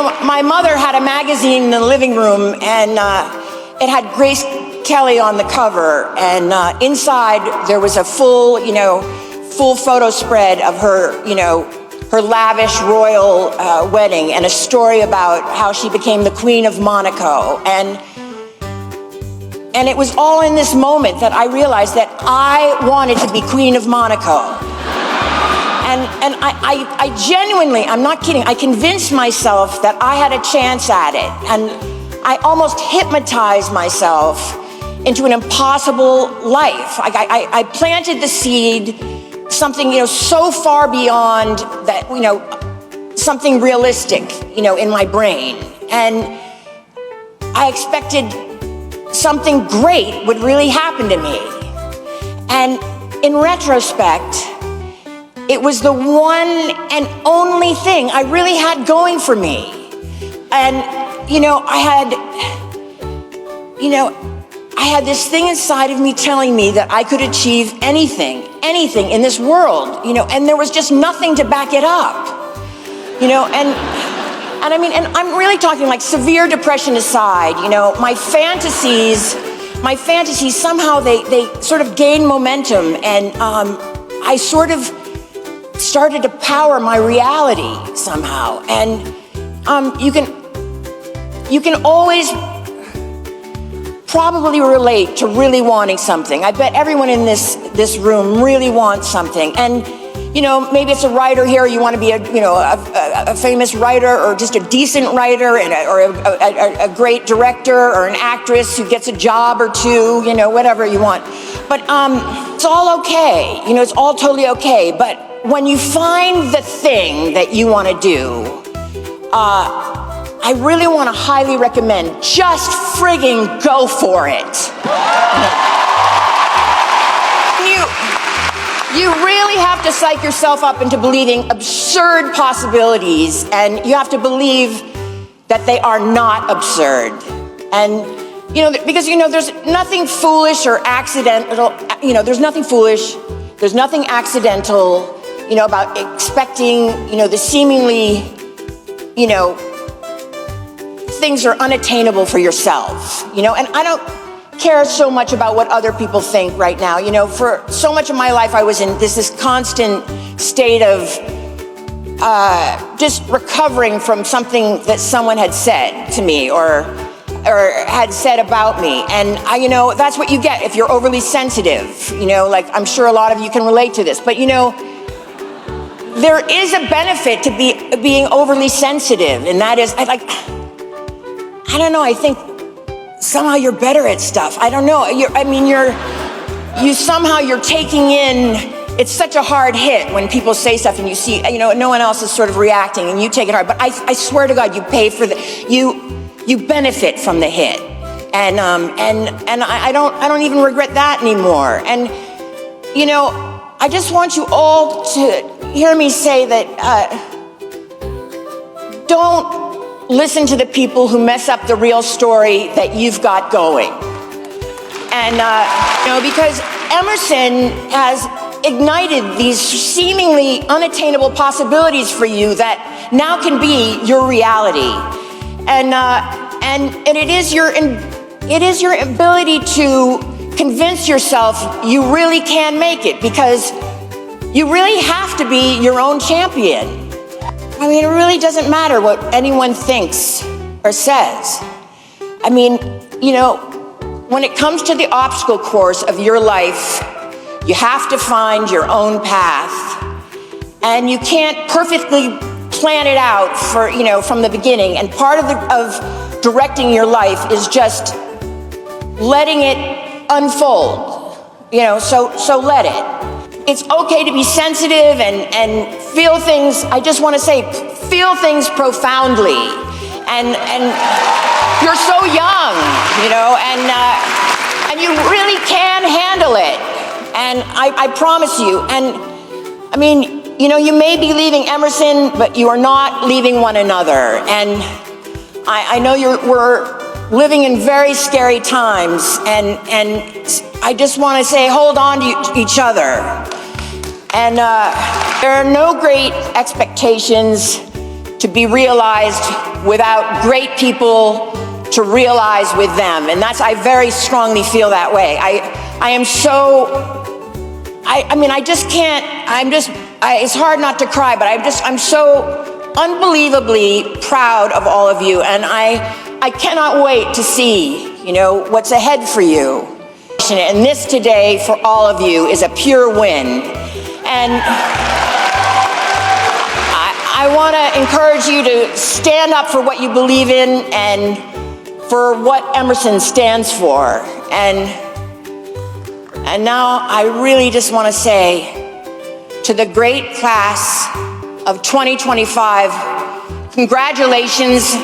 my mother had a magazine in the living room, and it had Grace Kelly on the cover, and inside there was a full photo spread of her, her lavish royal wedding, and a story about how she became the Queen of Monaco. And it was all in this moment that I realized that I wanted to be Queen of Monaco. And I genuinely, I'm not kidding, I convinced myself that I had a chance at it. And I almost hypnotized myself into an impossible life. I planted the seed, something, so far beyond that, something realistic, in my brain. And I expected something great would really happen to me. And in retrospect, it was the one and only thing I really had going for me. And, I had this thing inside of me telling me that I could achieve anything in this world, and there was just nothing to back it up, and I'm really talking like severe depression aside, my fantasies somehow they sort of gained momentum, and I sort of started to power my reality somehow. And you can always probably relate to really wanting something. I bet everyone in this room really wants something. And maybe it's a writer here. You want to be a famous writer, or just a decent writer, or a great director, or an actress who gets a job or two. Whatever you want. But it's all okay. It's all totally okay. But when you find the thing that you want to do, I really want to highly recommend just frigging go for it. You really have to psych yourself up into believing absurd possibilities, and you have to believe that they are not absurd. And because there's nothing foolish or accidental. There's nothing foolish. There's nothing accidental. About expecting the seemingly things are unattainable for yourself. And I don't care so much about what other people think right now. For so much of my life, I was in this constant state of just recovering from something that someone had said to me or had said about me. And that's what you get if you're overly sensitive. Like I'm sure a lot of you can relate to this, but there is a benefit to being overly sensitive, and that is, I don't know, I think somehow you're better at stuff. I don't know. You're taking in, it's such a hard hit when people say stuff and you see, no one else is sort of reacting and you take it hard. But I swear to God, you pay for you benefit from the hit. And I don't even regret that anymore. And, I just want you all to hear me say that don't listen to the people who mess up the real story that you've got going. And, because Emerson has ignited these seemingly unattainable possibilities for you that now can be your reality. And it is your ability to convince yourself you really can make it, because you really have to be your own champion. It really doesn't matter what anyone thinks or says. When it comes to the obstacle course of your life, you have to find your own path. And you can't perfectly plan it out from the beginning. And part of directing your life is just letting it unfold. So let it. It's okay to be sensitive and feel things. I just want to say, feel things profoundly. And you're so young, and you really can handle it. And I promise you. And you may be leaving Emerson, but you are not leaving one another. And I know we're living in very scary times, and I just want to say, hold on to each other. And there are no great expectations to be realized without great people to realize with them. And I very strongly feel that way. I am so, I just can't, it's hard not to cry, but I'm so unbelievably proud of all of you. And I cannot wait to see, what's ahead for you. And this today for all of you is a pure win. And I want to encourage you to stand up for what you believe in and for what Emerson stands for. And now I really just want to say to the great class of 2025, congratulations.